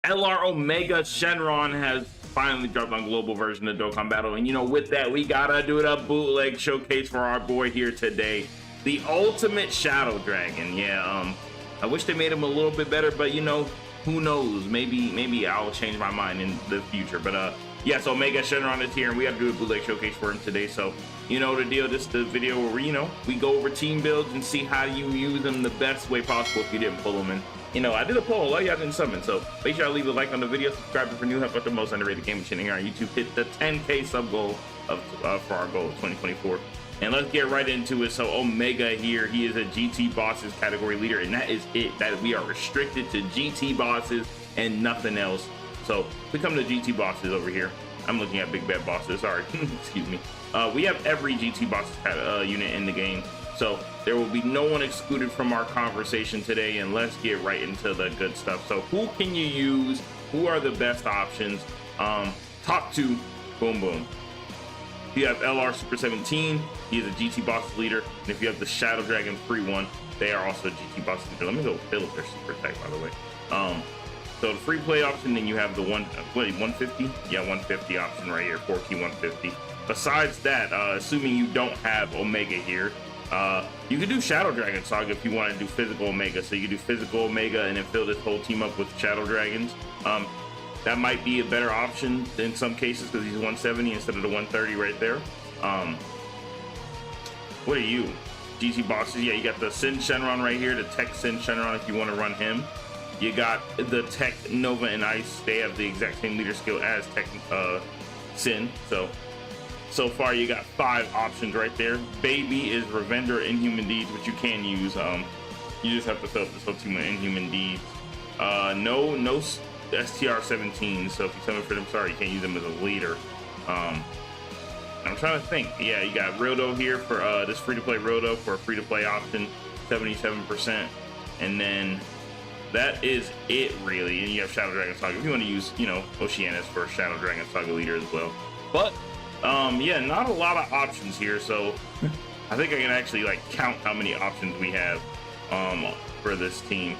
LR Omega Shenron has finally dropped on global version of Dokkan Battle, and you know, with that, we gotta do a bootleg showcase for our boy here today, the ultimate Shadow Dragon. Yeah, I wish they made him a little bit better, but you know, who knows? Maybe I'll change my mind in the future. But yeah, so Omega Shenron is here, and we gotta do a bootleg showcase for him today. So you know the deal. This is the video where we go over team builds and see how you use them the best way possible if you didn't pull them in. You know, I did a poll, all y'all didn't summon, so make sure y'all leave a like on the video, subscribe if you're new, help out the most underrated gaming channel here on YouTube, hit the 10K sub goal for our goal of 2024. And let's get right into it. So Omega here, he is a GT bosses category leader, and that is it. That we are restricted to GT bosses and nothing else. So we come to GT bosses over here. I'm looking at big bad bosses, sorry, excuse me. We have every GT bosses unit in the game. So there will be no one excluded from our conversation today, and let's get right into the good stuff. So who can you use? Who are the best options? Top two, boom, boom. If you have LR Super 17, he is a GT boss leader. And if you have the Shadow Dragon free one, they are also GT boss leader. Let me go fill up their super attack, by the way. So the free play option, then you have the 150? Yeah, 150 option right here, 4-key 150. Besides that, assuming you don't have Omega here, you can do Shadow Dragon Saga if you want to do physical Omega. So you can do physical Omega and then fill this whole team up with Shadow Dragons. That might be a better option in some cases because he's 170 instead of the 130 right there. What are you? GT bosses, yeah, you got the Sin Shenron right here, the Tech Sin Shenron if you want to run him. You got the Tech Nova and Ice. They have the exact same leader skill as Tech Sin. So far you got 5 options right there. Baby is Revender Inhuman Deeds, which you can use. You just have to fill up this whole team with Inhuman Deeds. No STR 17, so if you summon for them, sorry, you can't use them as a leader. I'm trying to think. Yeah, you got Rodo here for this free-to-play Rodo for a free-to-play option, 77%. And then that is it, really. And you have Shadow Dragon Saga if you want to use, you know, Oceanus for a Shadow Dragon Saga leader as well. But yeah, not a lot of options here, so I think I can actually like count how many options we have for this team.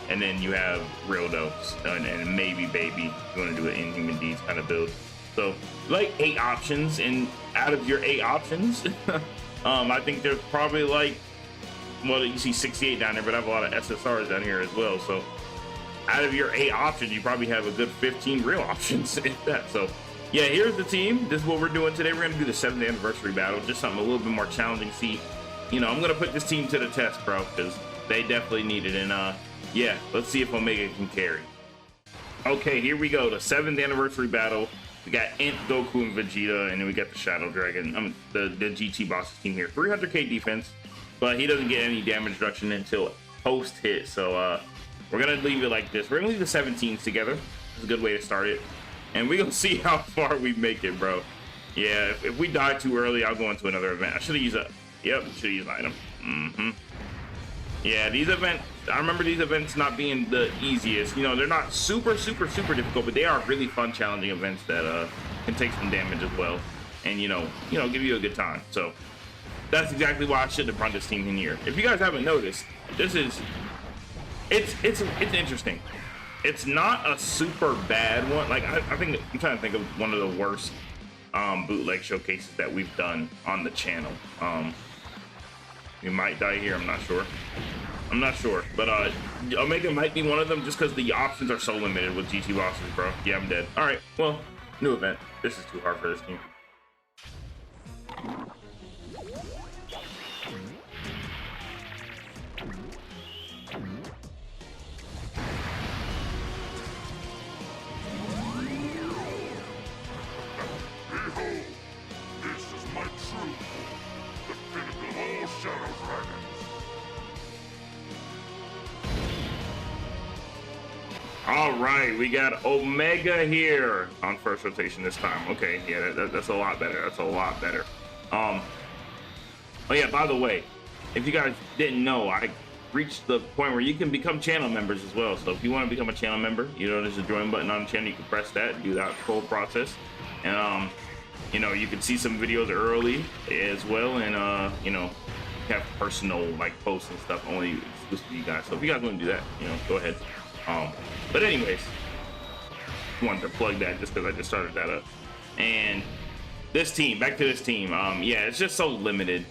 And then you have Rodo and maybe Baby if you want to do an Inhuman Deeds kind of build. So like 8 options, and out of your 8 options, I think there's probably like, well, you see 68 down there, but I have a lot of SSRs down here as well. So out of your 8 options, you probably have a good 15 real options if that. So yeah, here's the team. This is what we're doing today. We're going to do the 7th anniversary battle, just something a little bit more challenging. See, you know, I'm going to put this team to the test, bro, because they definitely need it. And yeah, let's see if Omega can carry. Okay, here we go. The 7th anniversary battle. We got Int, Goku, and Vegeta, and then we got the Shadow Dragon. The GT bosses team here. 300k defense, but he doesn't get any damage reduction until post hit. So we're going to leave it like this. We're going to leave the 17s together. It's a good way to start it. And we're gonna see how far we make it, bro. Yeah, if we die too early, I'll go into another event. I should have used a, yep, should have used an item. Yeah, these events, I remember these events not being the easiest. You know, they're not super difficult, but they are really fun, challenging events that can take some damage as well. And you know, give you a good time. So that's exactly why I should have brought this team in here. If you guys haven't noticed, this is, it's interesting. It's not a super bad one. Like I think I'm trying to think of one of the worst bootleg showcases that we've done on the channel. We might die here. I'm not sure, but Omega might be one of them just because the options are so limited with GT bosses, bro. Yeah, I'm dead. All right, well, new event. This is too hard for this team. All right, we got Omega here on first rotation this time. Okay, yeah, that's a lot better. That's a lot better. Oh yeah, by the way, if you guys didn't know, I reached the point where you can become channel members as well. So if you want to become a channel member, you know, there's a join button on the channel. You can press that, do that whole process, and you know, you can see some videos early as well, and you know, have personal like posts and stuff only exclusive to you guys. So if you guys want to do that, you know, go ahead. But anyways, wanted to plug that just because I just started that up. And this team, back to this team. Yeah, it's just so limited.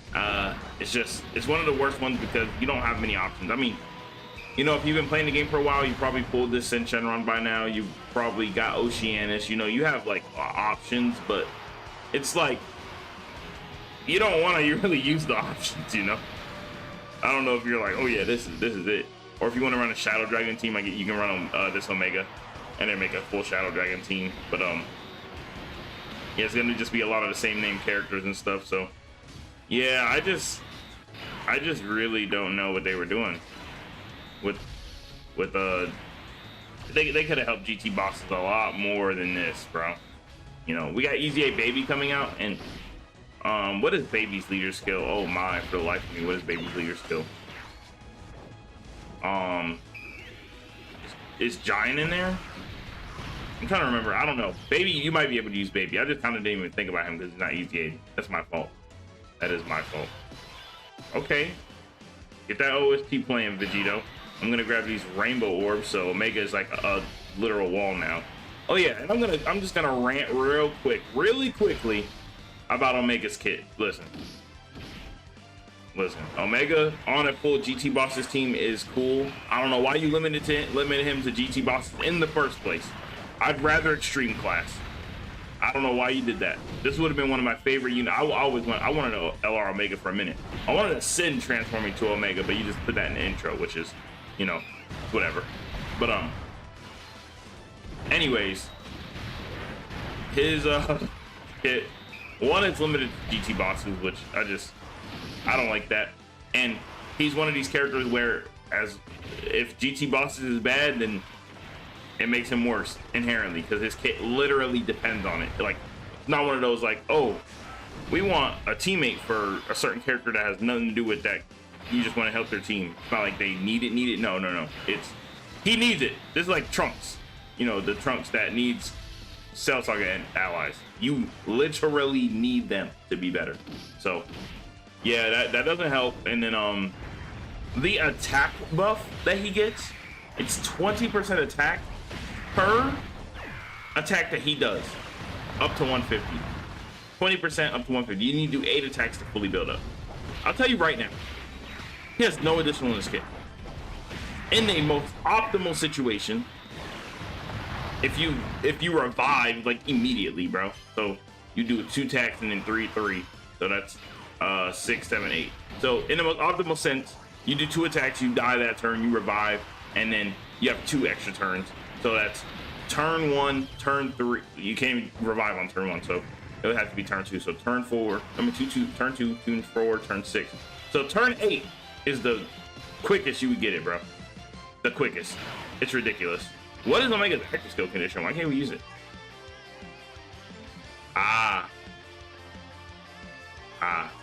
It's one of the worst ones because you don't have many options. I mean, you know, if you've been playing the game for a while, you probably pulled this Sin Shenron by now. You've probably got Oceanus. You know, you have like options, but it's like you don't want to really use the options. You know, I don't know if you're like, oh yeah, this is it, or if you want to run a Shadow Dragon team, like you can run this Omega, and then make a full Shadow Dragon team. But yeah, it's gonna just be a lot of the same name characters and stuff. So yeah, I just really don't know what they were doing with they could have helped GT bosses a lot more than this, bro. You know, we got Easy A Baby coming out, and what is Baby's leader skill? Oh my, for the life of me, what is Baby's leader skill? Is Giant in there? I'm trying to remember. I don't know. Baby, you might be able to use Baby. I just kind of didn't even think about him because he's not Easy A. That's my fault. That is my fault. Okay, get that OST playing, Vegito. I'm gonna grab these rainbow orbs, so Omega is like a literal wall now. Oh yeah, and I'm just gonna rant really quickly about Omega's kit. Listen, Omega on a full GT bosses team is cool. I don't know why you limited him to GT bosses in the first place. I'd rather extreme class. I don't know why you did that. This would have been one of my favorite units. I wanted an LR Omega for a minute. I wanted a Sin transforming to Omega, but you just put that in the intro, which is, you know, whatever. But anyways, his kit, one, it's limited to GT bosses, which I don't like that. And he's one of these characters where, if GT bosses is bad, then it makes him worse inherently because his kit literally depends on it. Like, not one of those like, oh, we want a teammate for a certain character that has nothing to do with that. You just want to help their team. It's not like they need it. No. He needs it. This is like Trunks. You know, the Trunks that needs Cell Saga and allies. You literally need them to be better. So yeah, that doesn't help. And then the attack buff that he gets, it's 20% attack per attack that he does, up to 150. 20% up to 150. You need to do 8 attacks to fully build up. I'll tell you right now, he has no additional in his kit. In a most optimal situation, if you revive like immediately, bro. So you do 2 attacks and then 3. So that's 6, 7, 8. So in the most optimal sense, you do 2 attacks, you die that turn, you revive, and then you have 2 extra turns. So that's turn 1, turn 3. You can't even revive on turn 1, so it would have to be turn 2. So turn 4, turn 2, turn 4, turn 6. So turn 8 is the quickest you would get it, bro. The quickest. It's ridiculous. What is Omega's extra skill condition? Why can't we use it?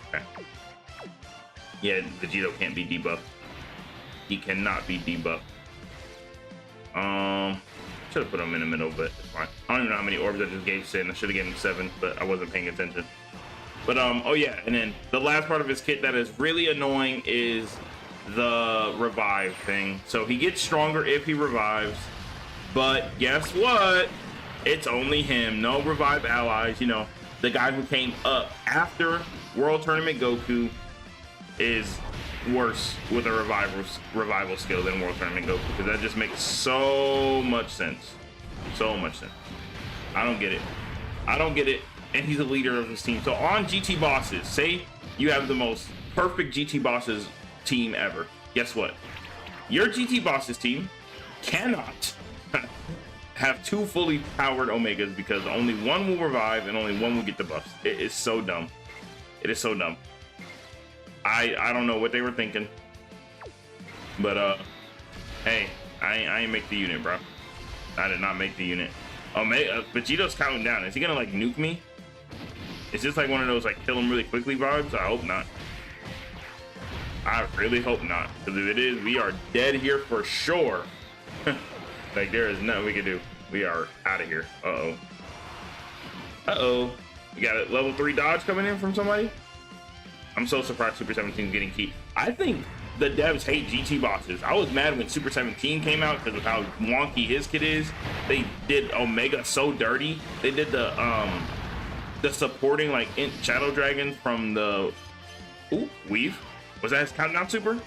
Okay. Yeah, Vegito can't be debuffed. He cannot be debuffed. Should have put him in the middle, but it's fine. I don't even know how many orbs I just gave Sin. I should have given him 7, but I wasn't paying attention. But oh yeah, and then the last part of his kit that is really annoying is the revive thing. So he gets stronger if he revives, but guess what? It's only him. No revive allies. You know, the guy who came up after World Tournament Goku is worse with a revival skill than World Tournament Goku, because that just makes so much sense. I don't get it. And he's a leader of his team. So on GT bosses, say you have the most perfect GT bosses team ever. Guess what? Your GT bosses team cannot have 2 fully powered Omegas because only one will revive and only one will get the buffs. It is so dumb. It is so dumb. I don't know what they were thinking, but hey, I ain't make the unit, bro. I did not make the unit. Vegito's counting down. Is he gonna like nuke me? Is this like one of those like kill him really quickly vibes? I hope not. I really hope not, because if it is, we are dead here for sure. Like, there is nothing we can do. We are out of here. We got a level 3 dodge coming in from somebody. I'm so surprised Super 17 is getting key. I think the devs hate GT bosses. I was mad when Super 17 came out because of how wonky his kit is. They did Omega so dirty. They did the supporting like Int Shadow Dragon from the Weave. Was that his Countdown Super?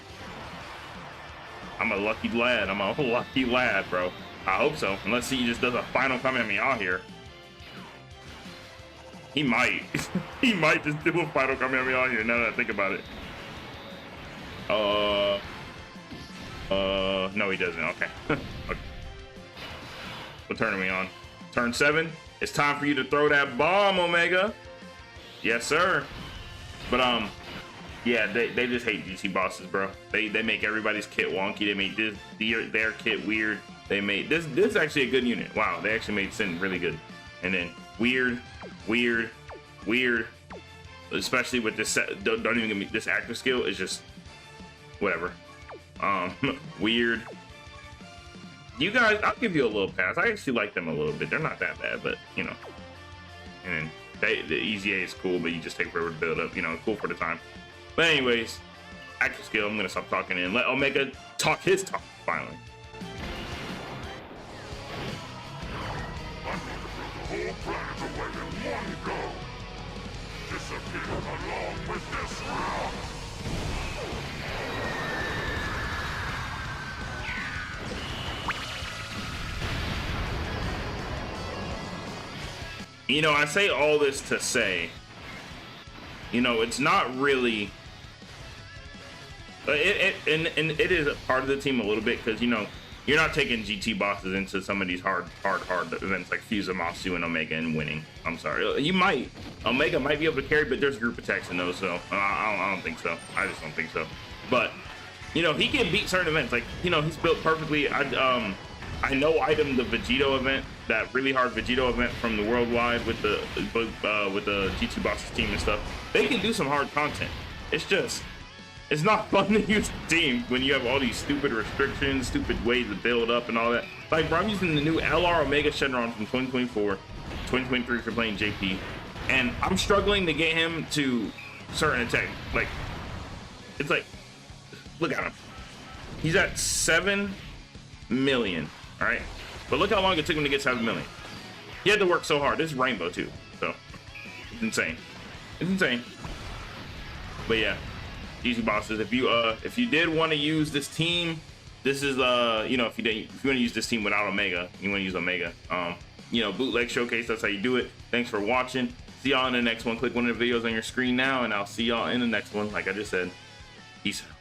I'm a lucky lad. I'm a lucky lad, bro. I hope so. Unless he just does a final Kamehameha here. He might. He might just do a final Kamehameha here now that I think about it. No, he doesn't. Okay. Okay. What turn are we on? Turn 7. It's time for you to throw that bomb, Omega. Yes, sir. But yeah, they just hate GT bosses, bro. They make everybody's kit wonky. They made their kit weird. They made this is actually a good unit. Wow, they actually made Sin really good. And then weird. Especially with this set, don't even give me this active skill is just whatever. Weird. You guys, I'll give you a little pass. I actually like them a little bit. They're not that bad, but you know. And then the easy A is cool, but you just take forever to build up. You know, cool for the time. But anyways, active skill. I'm gonna stop talking and let Omega talk his talk finally. You know, I say all this to say, you know, it's not really, it is a part of the team a little bit because, you know, you're not taking GT bosses into some of these hard events like Fusamatsu and Omega and winning. I'm sorry. You might. Omega might be able to carry, but there's group attacks in those, so I don't think so. I just don't think so. But, you know, he can beat certain events. Like, you know, he's built perfectly. I know item the Vegito event, that really hard Vegito event from the Worldwide with the GT bosses team and stuff. They can do some hard content. It's just, it's not fun to use the team when you have all these stupid restrictions, stupid ways to build up and all that. Like, bro, I'm using the new LR Omega Shenron from 2024, 2023 for playing JP, and I'm struggling to get him to certain attack. Like, it's like, look at him. He's at 7 million, all right? But look how long it took him to get 7 million. He had to work so hard. This is Rainbow too, so it's insane. It's insane. But yeah. Easy bosses. If you did want to use this team, this is you know, if you want to use this team without Omega, you want to use Omega. You know, bootleg showcase, that's how you do it. Thanks for watching. See y'all in the next one. Click one of the videos on your screen now, and I'll see y'all in the next one. Like I just said, peace out.